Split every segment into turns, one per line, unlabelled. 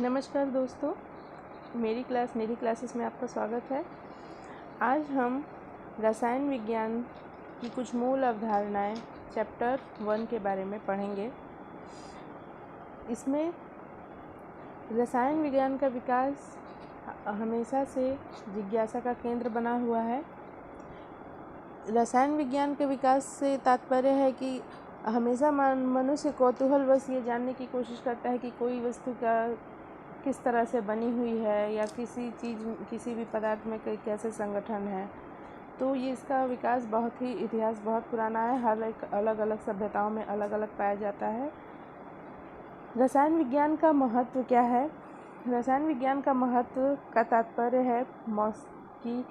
नमस्कार दोस्तों, मेरी क्लासेस में आपका स्वागत है। आज हम रसायन विज्ञान की कुछ मूल अवधारणाएं चैप्टर 1 के बारे में पढ़ेंगे। इसमें रसायन विज्ञान का विकास हमेशा से जिज्ञासा का केंद्र बना हुआ है। रसायन विज्ञान के विकास से तात्पर्य है कि हमेशा मनुष्य कौतूहलवश ये जानने की कोशिश करता है कि कोई वस्तु का किस तरह से बनी हुई है या किसी भी पदार्थ में कैसे संगठन है। तो ये इसका विकास इतिहास बहुत पुराना है। हर एक अलग अलग सभ्यताओं में अलग अलग पाया जाता है। रसायन विज्ञान का महत्व क्या है? रसायन विज्ञान का महत्व का तात्पर्य है कि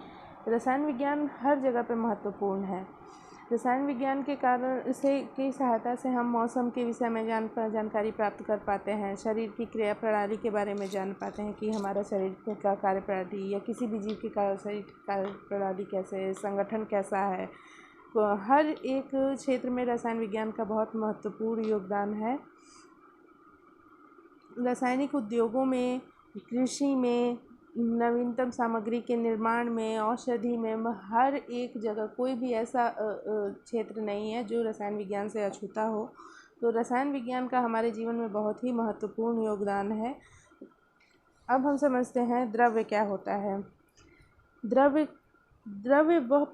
रसायन विज्ञान हर जगह पे महत्वपूर्ण है। रसायन विज्ञान के कारण की सहायता से हम मौसम के विषय में जानकारी प्राप्त कर पाते हैं। शरीर की क्रिया प्रणाली के बारे में जान पाते हैं कि हमारा शरीर का कार्य प्रणाली या किसी भी जीव की शरीर की कार्य प्रणाली कैसे है, संगठन कैसा है। तो हर एक क्षेत्र में रसायन विज्ञान का बहुत महत्वपूर्ण योगदान है। रासायनिक उद्योगों में, कृषि में, नवीनतम सामग्री के निर्माण में, औषधि में, हर एक जगह कोई भी ऐसा क्षेत्र नहीं है जो रसायन विज्ञान से अछूता हो। तो रसायन विज्ञान का हमारे जीवन में बहुत ही महत्वपूर्ण योगदान है। अब हम समझते हैं द्रव्य क्या होता है। द्रव्य वह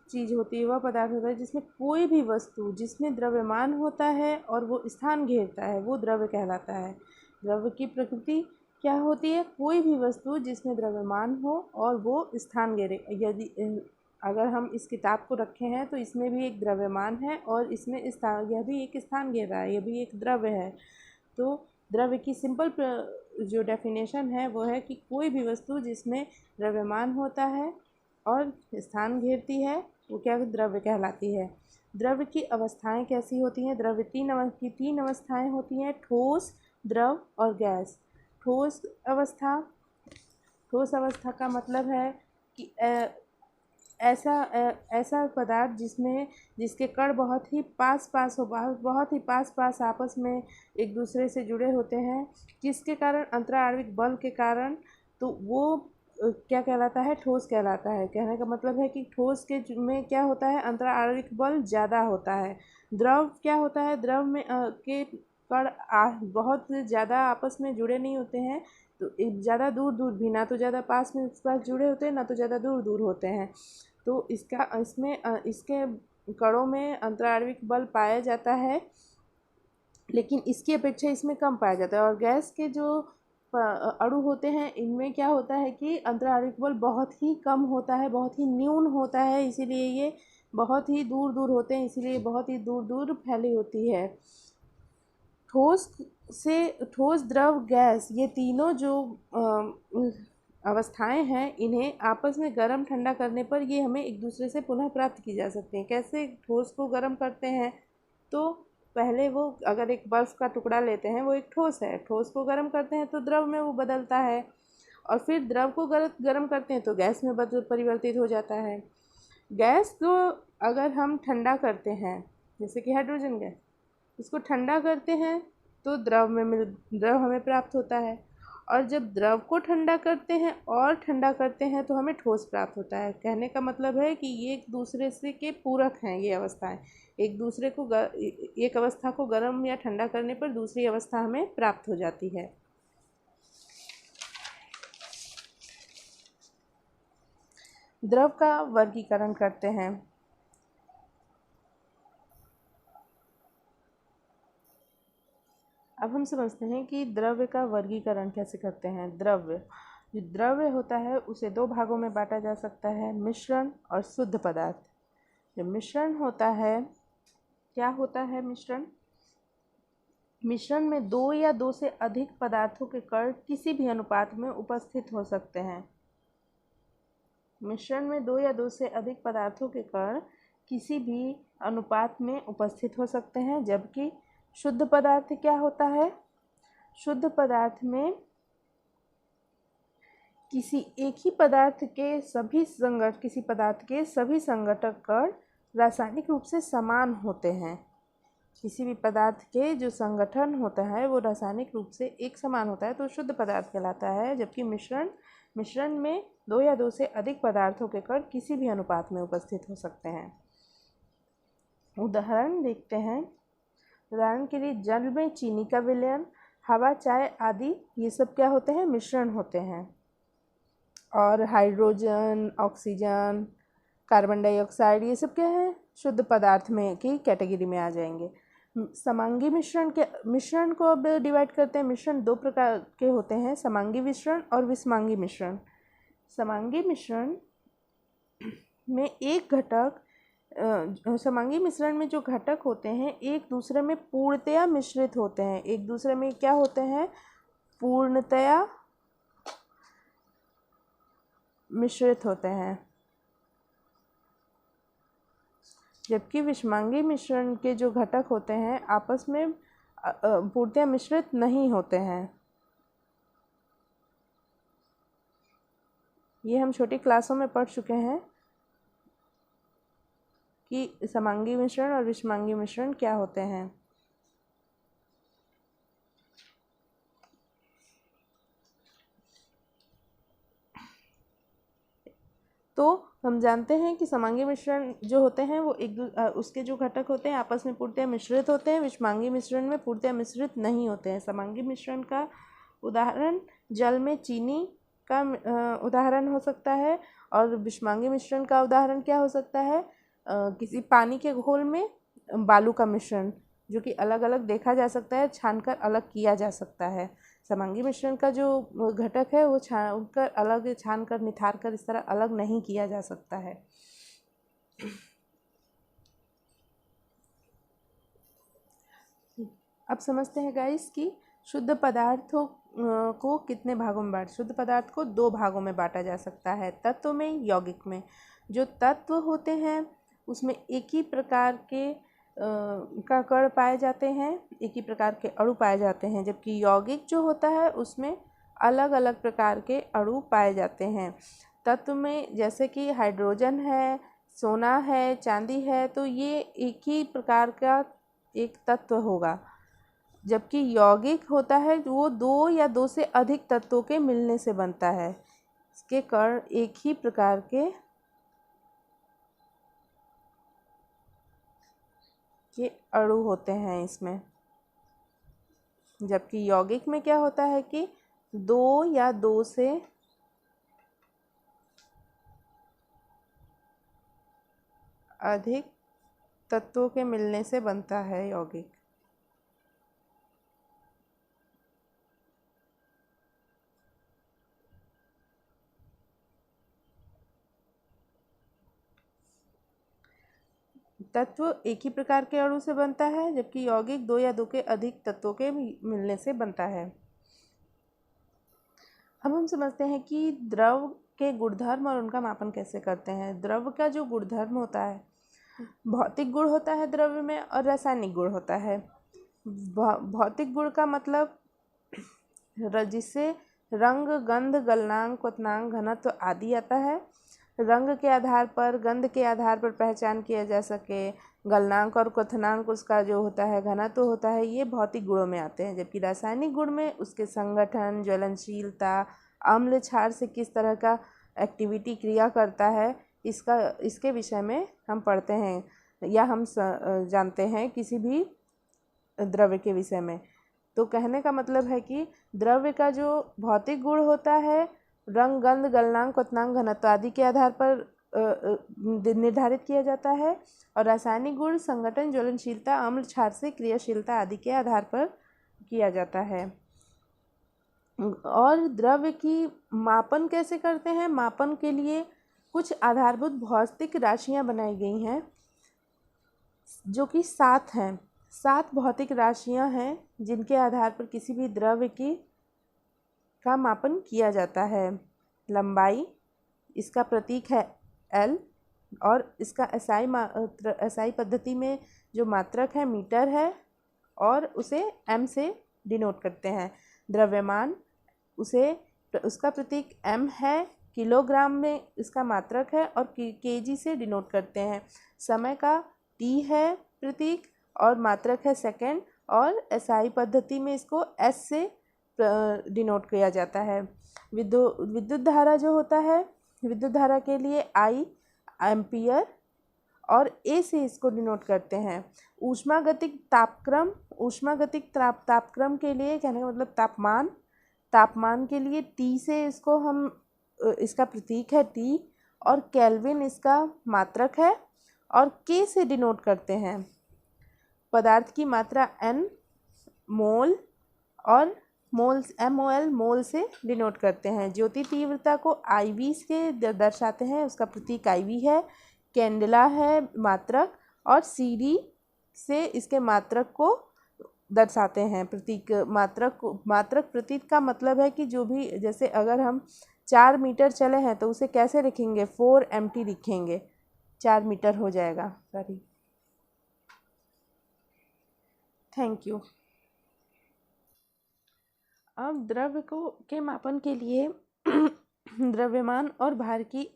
चीज़ होती है, वह पदार्थ होता है जिसमें कोई भी वस्तु जिसमें द्रव्यमान होता है और वो स्थान घेरता है, वो द्रव्य कहलाता है। द्रव्य की प्रकृति क्या होती है? कोई भी वस्तु जिसमें द्रव्यमान हो और वो स्थान घेरे। अगर हम इस किताब को रखे हैं तो इसमें भी एक द्रव्यमान है और इसमें यह भी एक स्थान घेर रहा है, यह भी एक द्रव्य है। तो द्रव्य की सिंपल जो डेफिनेशन है वो है कि कोई भी वस्तु जिसमें द्रव्यमान होता है और स्थान घेरती है वो क्या द्रव्य कहलाती है। द्रव्य की अवस्थाएं कैसी होती हैं? द्रव्य तीन अवस्थाएं होती हैं: ठोस, द्रव और गैस। ठोस अवस्था का मतलब है कि ऐसा पदार्थ जिसके कण बहुत ही पास आपस में एक दूसरे से जुड़े होते हैं, जिसके कारण अंतराणविक बल के कारण तो वो क्या कहलाता है? ठोस कहलाता है। कहने का मतलब है कि ठोस में क्या होता है? अंतराणविक बल ज़्यादा होता है। द्रव क्या होता है? द्रव में के कण बहुत ज़्यादा आपस में जुड़े नहीं होते हैं, तो ज़्यादा दूर भी, ना तो ज़्यादा पास जुड़े होते हैं, ना तो ज़्यादा दूर होते हैं। तो इसके कणों में अंतराणविक बल पाया जाता है, लेकिन इसकी अपेक्षा इसमें कम पाया जाता है। और गैस के जो अणु होते हैं, इनमें क्या होता है कि अंतराणविक बल बहुत ही कम होता है, बहुत ही न्यून होता है, इसीलिए ये बहुत ही दूर होते हैं, इसीलिए बहुत ही दूर फैली होती है। ठोस, द्रव, गैस, ये तीनों जो अवस्थाएं हैं, इन्हें आपस में गर्म ठंडा करने पर ये हमें एक दूसरे से पुनः प्राप्त की जा सकती हैं। कैसे ठोस को गर्म करते हैं? तो पहले वो अगर एक बर्फ़ का टुकड़ा लेते हैं, वो एक ठोस है। ठोस को गर्म करते हैं तो द्रव में वो बदलता है, और फिर द्रव को गर्म करते हैं तो गैस में परिवर्तित हो जाता है। गैस को अगर हम ठंडा करते हैं, जैसे कि हाइड्रोजन गैस, इसको ठंडा करते हैं तो द्रव हमें प्राप्त होता है। और जब द्रव को ठंडा करते हैं तो हमें ठोस प्राप्त होता है। कहने का मतलब है कि ये एक दूसरे से के पूरक हैं। ये अवस्थाएं एक अवस्था को गर्म या ठंडा करने पर दूसरी अवस्था हमें प्राप्त हो जाती है। द्रव का वर्गीकरण करते हैं। अब हम समझते हैं कि द्रव्य का वर्गीकरण कैसे करते हैं। जो द्रव्य होता है उसे दो भागों में बांटा जा सकता है: मिश्रण और शुद्ध पदार्थ। जो मिश्रण होता है, क्या होता है मिश्रण? मिश्रण में दो या दो से अधिक पदार्थों के कण किसी भी अनुपात में उपस्थित हो सकते हैं। मिश्रण में दो या दो से अधिक पदार्थों के कण किसी भी अनुपात में उपस्थित हो सकते हैं। जबकि शुद्ध पदार्थ क्या होता है? शुद्ध पदार्थ में किसी पदार्थ के सभी संघटक कण रासायनिक रूप से समान होते हैं। किसी भी पदार्थ के जो संगठन होता है वो रासायनिक रूप से एक समान होता है तो शुद्ध पदार्थ कहलाता है, जबकि मिश्रण में दो या दो से अधिक पदार्थों के कण किसी भी अनुपात में उपस्थित हो सकते हैं। उदाहरण देखते हैं। उदाहरण के लिए जल में चीनी का विलयन, हवा, चाय आदि ये सब क्या होते हैं? मिश्रण होते हैं। और हाइड्रोजन, ऑक्सीजन, कार्बन डाइऑक्साइड ये सब क्या है? शुद्ध पदार्थ में की कैटेगरी में आ जाएंगे। समांगी मिश्रण को अब डिवाइड करते हैं। मिश्रण दो प्रकार के होते हैं, समांगी मिश्रण और विषमांगी मिश्रण। समांगी मिश्रण में समांगी मिश्रण में जो घटक होते हैं एक दूसरे में पूर्णतया मिश्रित होते हैं। एक दूसरे में क्या होते हैं? पूर्णतया मिश्रित होते हैं। जबकि विषमांगी मिश्रण के जो घटक होते हैं आपस में पूर्णतया मिश्रित नहीं होते हैं। ये हम छोटी क्लासों में पढ़ चुके हैं कि समांगी मिश्रण और विषमांगी मिश्रण क्या होते हैं। तो हम जानते हैं कि समांगी मिश्रण जो होते हैं वो उसके जो घटक होते हैं आपस में पूर्णतया मिश्रित होते हैं। विषमांगी मिश्रण में पूर्णतया मिश्रित नहीं होते हैं। समांगी मिश्रण का उदाहरण जल में चीनी का उदाहरण हो सकता है, और विषमांगी मिश्रण का उदाहरण क्या हो सकता है? किसी पानी के घोल में बालू का मिश्रण, जो कि अलग अलग देखा जा सकता है, छानकर अलग किया जा सकता है। समांगी मिश्रण का जो घटक है वो छानकर निथारकर इस तरह अलग नहीं किया जा सकता है। अब समझते हैं गाइस कि शुद्ध पदार्थों को कितने भागों में शुद्ध पदार्थ को दो भागों में बांटा जा सकता है, तत्व में, यौगिक में। जो तत्व होते हैं उसमें एक ही प्रकार के का कण पाए जाते हैं, एक ही प्रकार के अणु पाए जाते हैं, जबकि यौगिक जो होता है उसमें अलग अलग प्रकार के अणु पाए जाते हैं। तत्व में जैसे कि हाइड्रोजन है, सोना है, चांदी है, तो ये एक ही प्रकार का एक तत्व होगा। जबकि यौगिक होता है वो दो या दो से अधिक तत्वों के मिलने से बनता है। इसके कण एक ही प्रकार के अणु होते हैं इसमें। जबकि यौगिक में क्या होता है कि दो या दो से अधिक तत्वों के मिलने से बनता है यौगिक। तत्व एक ही प्रकार के अणु से बनता है, जबकि यौगिक दो या दो के अधिक तत्वों के मिलने से बनता है। अब हम समझते हैं कि द्रव के गुणधर्म और उनका मापन कैसे करते हैं। द्रव का जो गुणधर्म होता है, भौतिक गुण होता है द्रव्य में और रासायनिक गुण होता है। भौतिक गुण का मतलब जिससे रंग, गंध, गलनांक, क्वथनांक, घनत्व आदि आता है। रंग के आधार पर, गंध के आधार पर पहचान किया जा सके। गलनांक और क्वथनांक उसका जो होता है घनत्व होता है, ये भौतिक गुणों में आते हैं। जबकि रासायनिक गुण में उसके संगठन, ज्वलनशीलता, अम्ल क्षार से किस तरह का एक्टिविटी क्रिया करता है, इसके विषय में हम पढ़ते हैं या हम जानते हैं किसी भी द्रव्य के विषय में। तो कहने का मतलब है कि द्रव्य का जो भौतिक गुण होता है रंग, गंध, गलनांक, क्वथनांक, घनत्व आदि के आधार पर निर्धारित किया जाता है, और रासायनिक गुण संगठन, ज्वलनशीलता, अम्ल क्षार से क्रियाशीलता आदि के आधार पर किया जाता है। और द्रव्य की मापन कैसे करते हैं? मापन के लिए कुछ आधारभूत भौतिक राशियां बनाई गई हैं, जो कि 7 हैं। 7 भौतिक राशियां हैं जिनके आधार पर किसी भी द्रव्य का मापन किया जाता है। लंबाई, इसका प्रतीक है L, और इसका SI पद्धति में जो मात्रक है मीटर है, और उसे M से डिनोट करते हैं। द्रव्यमान, उसका प्रतीक M है, किलोग्राम में इसका मात्रक है, और kg से डिनोट करते हैं। समय का T है प्रतीक, और मात्रक है सेकेंड, और एसआई पद्धति में इसको एस से डिनोट किया जाता है। विद्युत धारा जो होता है, विद्युत धारा के लिए आई एम्पियर और ए से इसको डिनोट करते हैं। ऊष्मागतिक तापक्रम के लिए, कहने का मतलब तापमान के लिए टी से इसको हम, इसका प्रतीक है टी, और केल्विन इसका मात्रक है, और के से डिनोट करते हैं। पदार्थ की मात्रा एन मोल, और मोल्स MOL मोल से डिनोट करते हैं। ज्योति तीव्रता को IV से दर्शाते हैं, उसका प्रतीक IV है। कैंडेला है मात्रक, और CD से इसके मात्रक को दर्शाते हैं। मात्रक प्रतीक का मतलब है कि जो भी, जैसे अगर हम 4 मीटर चले हैं तो उसे कैसे लिखेंगे, 4 MT लिखेंगे, 4 मीटर हो जाएगा। Sorry, thank you. अब द्रव्य के मापन के लिए द्रव्यमान और भार के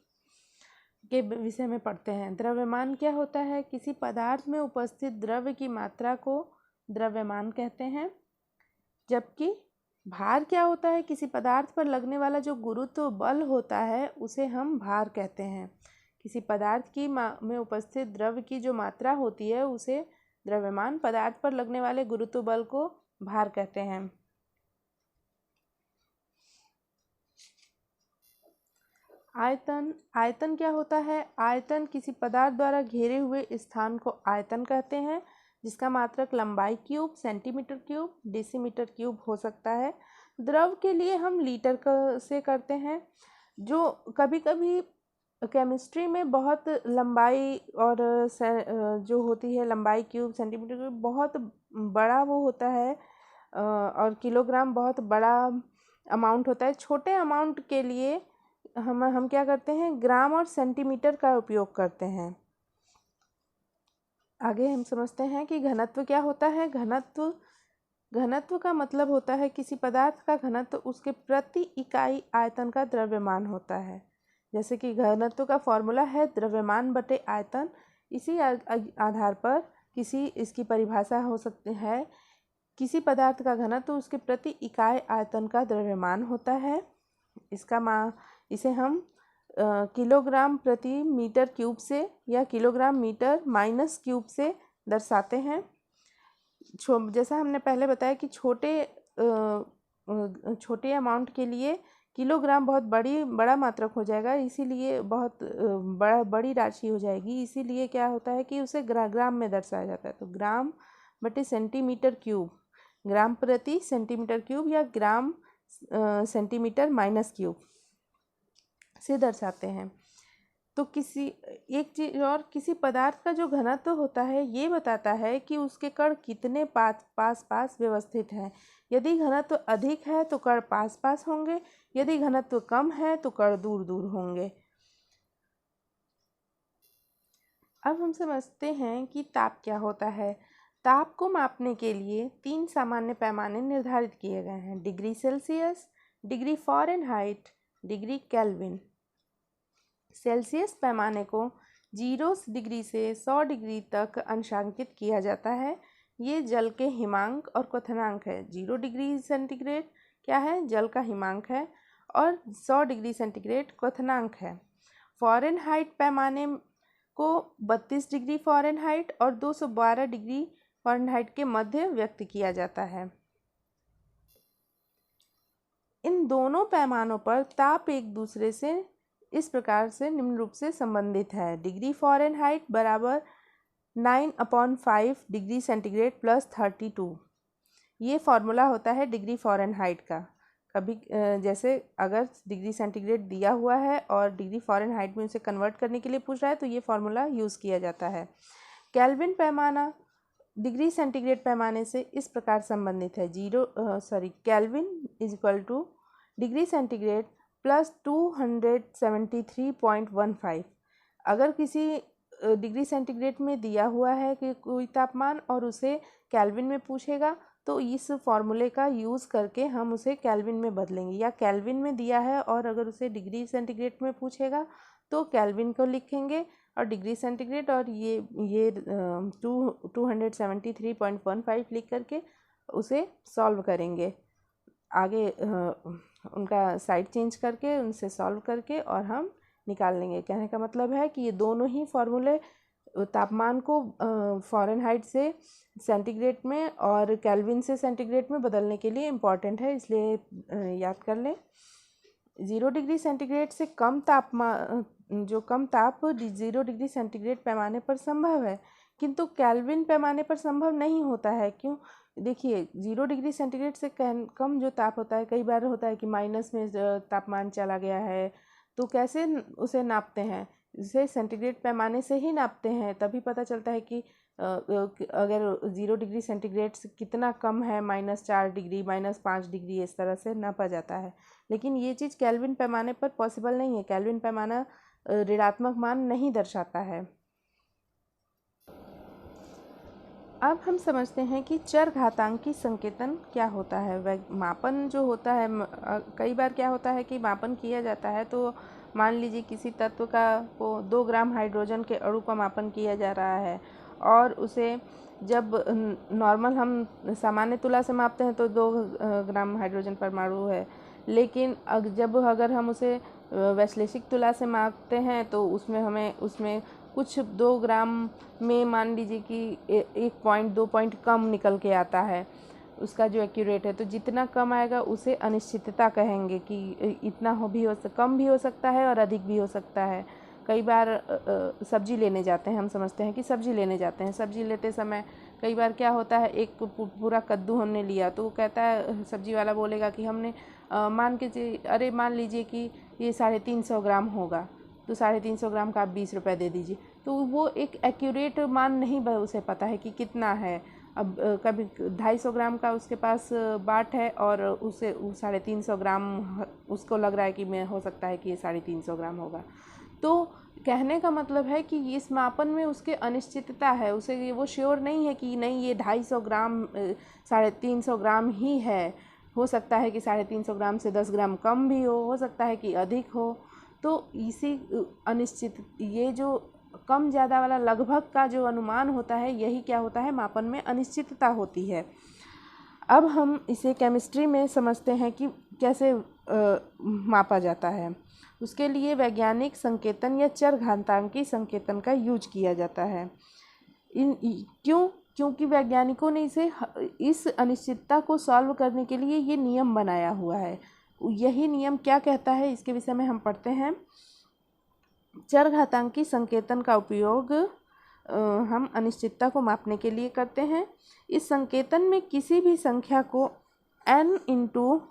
विषय में पढ़ते हैं। द्रव्यमान क्या होता है? किसी पदार्थ में उपस्थित द्रव्य की मात्रा को द्रव्यमान कहते हैं। जबकि भार क्या होता है? किसी पदार्थ पर लगने वाला जो गुरुत्व बल होता है उसे हम भार कहते हैं। किसी पदार्थ में उपस्थित द्रव्य की जो मात्रा होती है उसे द्रव्यमान, पदार्थ पर लगने वाले गुरुत्व बल को भार कहते हैं। आयतन क्या होता है? आयतन किसी पदार्थ द्वारा घेरे हुए स्थान को आयतन कहते हैं, जिसका मात्रक लंबाई cube, centimetre cube, decimetre cube हो सकता है। द्रव के लिए हम लीटर से करते हैं। जो कभी कभी केमिस्ट्री में बहुत लंबाई और जो होती है लंबाई क्यूब, सेंटीमीटर क्यूब बहुत बड़ा वो होता है, और किलोग्राम बहुत बड़ा अमाउंट होता है। छोटे अमाउंट के लिए हम क्या करते हैं, ग्राम और सेंटीमीटर का उपयोग करते हैं। आगे हम समझते हैं कि घनत्व क्या होता है। घनत्व का मतलब होता है किसी पदार्थ का घनत्व उसके प्रति इकाई आयतन का द्रव्यमान होता है। जैसे कि घनत्व का फॉर्मूला है द्रव्यमान बटे आयतन। इसी आधार पर इसकी परिभाषा हो सकती है, किसी पदार्थ का घनत्व उसके प्रति इकाई आयतन का द्रव्यमान होता है। इसे हम किलोग्राम प्रति मीटर क्यूब से या किलोग्राम मीटर माइनस क्यूब से दर्शाते हैं। जैसा हमने पहले बताया कि छोटे अमाउंट के लिए किलोग्राम बहुत बड़ा मात्रक हो जाएगा, इसीलिए बहुत बड़ी राशि हो जाएगी। इसीलिए क्या होता है कि उसे ग्राम में दर्शाया जाता है। तो ग्राम बटे सेंटीमीटर क्यूब, ग्राम प्रति सेंटीमीटर क्यूब या ग्राम सेंटीमीटर माइनस क्यूब से दर्शाते हैं। तो किसी पदार्थ का जो घनत्व होता है ये बताता है कि उसके कण कितने पास व्यवस्थित हैं। यदि घनत्व अधिक है तो कण पास होंगे, यदि घनत्व कम है तो कण दूर दूर होंगे। अब हम समझते हैं कि ताप क्या होता है। ताप को मापने के लिए 3 सामान्य पैमाने निर्धारित किए गए हैं: degree Celsius, degree Fahrenheit, degree kelvin. Celsius पैमाने को 0 डिग्री से 100 डिग्री तक अंशांकित किया जाता है। ये जल के हिमांक और क्वथनांक है। 0 डिग्री सेंटीग्रेड क्या है? जल का हिमांक है, और 100 डिग्री सेंटीग्रेड क्वथनांक है। फ़ारेनहाइट पैमाने को 32 डिग्री फ़ारेनहाइट और 212 डिग्री फ़ारेनहाइट के मध्य व्यक्त किया जाता है। इन दोनों पैमानों पर ताप एक दूसरे से इस प्रकार से निम्न रूप से संबंधित है: डिग्री फ़ारेनहाइट बराबर 9/5 डिग्री सेंटीग्रेड प्लस 32। ये फॉर्मूला होता है डिग्री फ़ारेनहाइट का। कभी जैसे अगर डिग्री सेंटीग्रेड दिया हुआ है और डिग्री फ़ारेनहाइट में उसे कन्वर्ट करने के लिए पूछ रहा है तो ये फॉर्मूला यूज़ किया जाता है। केल्विन पैमाना डिग्री सेंटीग्रेड पैमाने से इस प्रकार संबंधित है: kelvin is equal two degree centigrade plus 273.15। अगर किसी डिग्री सेंटीग्रेड में दिया हुआ है कि कोई तापमान और उसे केल्विन में पूछेगा तो इस फॉर्मूले का यूज़ करके हम उसे केल्विन में बदलेंगे। या केल्विन में दिया है और अगर उसे डिग्री सेंटीग्रेड में पूछेगा तो केल्विन को लिखेंगे और डिग्री सेंटीग्रेड, और ये 273.15 लिख करके उसे सॉल्व करेंगे। आगे उनका साइड चेंज करके उनसे सॉल्व करके और हम निकाल लेंगे। कहने का मतलब है कि ये दोनों ही फॉर्मूले तापमान को फ़ारेनहाइट से सेंटीग्रेड में और केल्विन से सेंटीग्रेड में बदलने के लिए इम्पॉर्टेंट है, इसलिए याद कर लें। 0 डिग्री सेंटीग्रेड से कम तापमान, जो कम ताप 0 डिग्री सेंटीग्रेड पैमाने पर संभव है, किंतु केल्विन पैमाने पर संभव नहीं होता है। क्यों? देखिए, 0 डिग्री सेंटीग्रेड से कम जो ताप होता है, कई बार होता है कि माइनस में तापमान चला गया है, तो कैसे उसे नापते हैं? इसे सेंटीग्रेड पैमाने से ही नापते हैं, तभी पता चलता है कि अगर 0 डिग्री सेंटीग्रेड से कितना कम है, -4 डिग्री, -5 डिग्री, इस तरह से नापा जाता है। लेकिन ये चीज़ केल्विन पैमाने पर पॉसिबल नहीं है। केल्विन पैमाना ऋणात्मक मान नहीं दर्शाता है। अब हम समझते हैं कि चरघातांकी संकेतन क्या होता है। वह मापन जो होता है, कई बार क्या होता है कि मापन किया जाता है, तो मान लीजिए किसी तत्व को 2 ग्राम हाइड्रोजन के अणु का मापन किया जा रहा है, और उसे जब नॉर्मल हम सामान्य तुला से मापते हैं तो 2 ग्राम हाइड्रोजन परमाणु है, लेकिन अगर हम उसे वैश्लेषिक तुला से मापते हैं तो उसमें कुछ 2 ग्राम में मान लीजिए कि 1 पॉइंट कम निकल के आता है उसका जो एक्यूरेट है। तो जितना कम आएगा उसे अनिश्चितता कहेंगे कि इतना कम भी हो सकता है और अधिक भी हो सकता है। कई बार सब्जी लेने जाते हैं, हम समझते हैं कि सब्जी लेने जाते हैं, सब्जी लेते समय कई बार क्या होता है, एक पूरा कद्दू हमने लिया, तो वो कहता है, सब्जी वाला बोलेगा कि हमने मान लीजिए कि ये 350 ग्राम होगा, तो 350 ग्राम का आप 20 रुपये दे दीजिए। तो वो एक एक्यूरेट मान नहीं उसे पता है कि कितना है। अब कभी 250 ग्राम का उसके पास बाट है और उसे 350 ग्राम उसको लग रहा है कि हो सकता है कि ये 350 ग्राम होगा। तो कहने का मतलब है कि इस मापन में उसके अनिश्चितता है, उसे वो श्योर नहीं है कि नहीं ये 250 ग्राम 350 ग्राम ही है। हो सकता है कि 350 ग्राम से 10 ग्राम कम भी हो सकता है कि अधिक हो। तो इसी अनिश्चित, ये जो कम ज़्यादा वाला लगभग का जो अनुमान होता है, यही क्या होता है, मापन में अनिश्चितता होती है। अब हम इसे केमिस्ट्री में समझते हैं कि कैसे मापा जाता है। उसके लिए वैज्ञानिक संकेतन या चरघातांकी संकेतन का यूज किया जाता है। क्योंकि वैज्ञानिकों ने इस अनिश्चितता को सॉल्व करने के लिए ये नियम बनाया हुआ है। यही नियम क्या कहता है, इसके विषय में हम पढ़ते हैं। चरघातांकी संकेतन का उपयोग हम अनिश्चितता को मापने के लिए करते हैं। इस संकेतन में किसी भी संख्या को n ×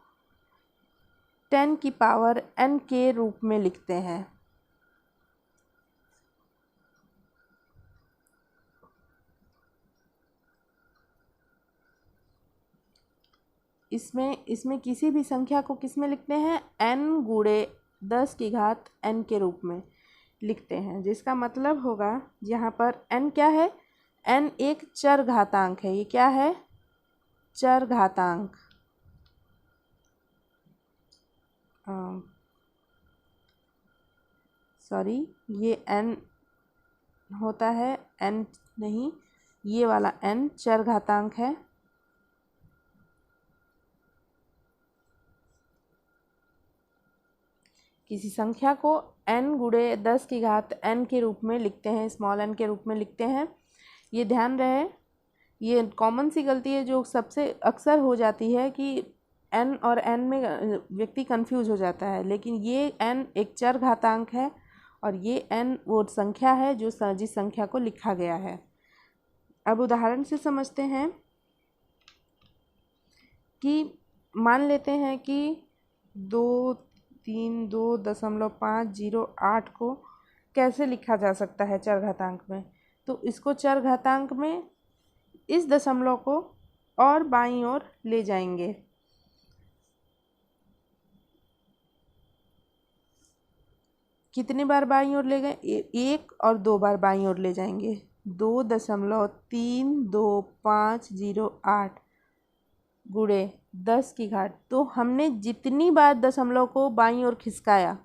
10⁻n के रूप में लिखते हैं। इसमें किसी भी संख्या को किस में लिखते हैं, n × 10⁻n के रूप में लिखते हैं, जिसका मतलब होगा यहाँ पर n क्या है, n एक चरघातांक है। ये क्या है, चरघातांक। सॉरी, ये n होता है, n नहीं, ये वाला n चरघातांक है। किसी संख्या को n × 10⁻n के रूप में लिखते हैं, स्मॉल n के रूप में लिखते हैं। ये ध्यान रहे, ये कॉमन सी गलती है जो सबसे अक्सर हो जाती है कि n और n में व्यक्ति कंफ्यूज हो जाता है। लेकिन ये n एक चरघातांक है और ये n वो संख्या है जिस संख्या को लिखा गया है। अब उदाहरण से समझते हैं कि मान लेते हैं कि 232.508 को कैसे लिखा जा सकता है चरघातांक में। तो इसको चरघातांक में इस दशमलव को और बाईं ओर ले जाएंगे। कितनी बार बाईं ओर ले गए, 1 और 2 बार बाईं ओर ले जाएंगे। 2.32508 गुणे 10 की घात। तो हमने जितनी बार दशमलव को बाईं ओर खिसकाया,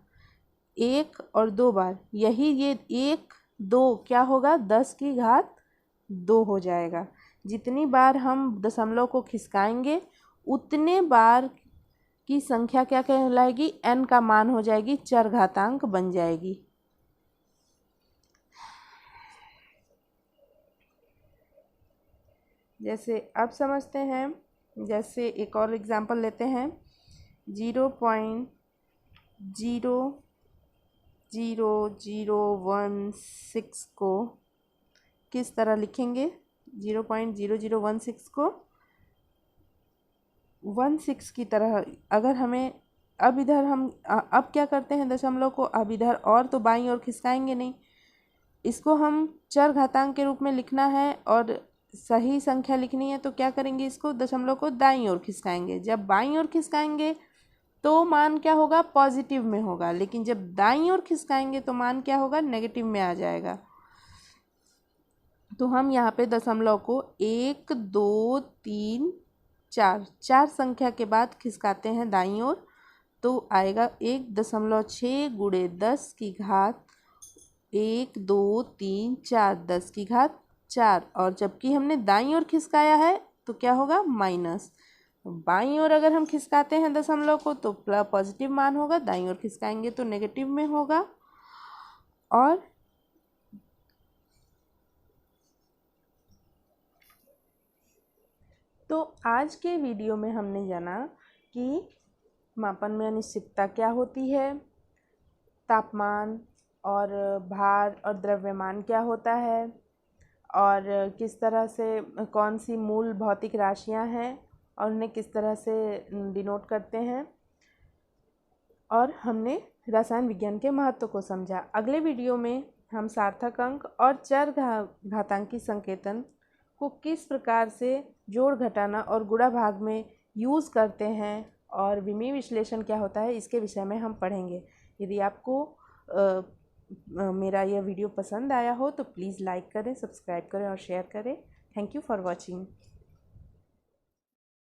1 और 2 बार, यही ये 1, 2 क्या होगा, 10 की घात 2 हो जाएगा। जितनी बार हम दशमलव को खिसकाएंगे उतने बार की संख्या क्या कहलाएगी, n का मान हो जाएगी, चरघातांक बन जाएगी। जैसे अब समझते हैं, जैसे एक और एग्जांपल लेते हैं, 0.00016 को किस तरह लिखेंगे, 0.0016 को 16 की तरह। अगर हमें अब इधर हम अब क्या करते हैं दशमलव को, अब इधर और तो बाईं ओर खिसकाएंगे नहीं, इसको हम चरघातांक के रूप में लिखना है और सही संख्या लिखनी है, तो क्या करेंगे, इसको दशमलव को दाईं ओर खिसकाएंगे। जब बाईं ओर खिसकाएंगे तो मान क्या होगा, पॉजिटिव में होगा, लेकिन जब दाईं ओर खिसकाएंगे तो मान क्या होगा, नेगेटिव में आ जाएगा। तो हम यहाँ पे दशमलव को 1 2 3 4 4 संख्या के बाद खिसकाते हैं दाईं ओर, तो आएगा 1.6 गुणे 10 की घात 1 2 3 4, 10 की घात 4। और जबकि हमने दाईं ओर खिसकाया है तो क्या होगा, माइनस। बाईं ओर अगर हम खिसकाते हैं दशमलव को तो पॉजिटिव मान होगा, दाईं ओर खिसकाएंगे तो नेगेटिव में होगा। और तो आज के वीडियो में हमने जाना कि मापन में अनिश्चितता क्या होती है, तापमान और भार और द्रव्यमान क्या होता है, और किस तरह से कौन सी मूल भौतिक राशियां हैं और उन्हें किस तरह से डिनोट करते हैं, और हमने रसायन विज्ञान के महत्व को समझा। अगले वीडियो में हम सार्थक अंक और चरघातांकी संकेतन को किस प्रकार से जोड़ घटाना और गुणा भाग में यूज़ करते हैं और विमीय विश्लेषण क्या होता है, इसके विषय में हम पढ़ेंगे। यदि आपको मेरा यह वीडियो पसंद आया हो तो प्लीज़ लाइक करें, सब्सक्राइब करें और शेयर करें। Thank you for watching.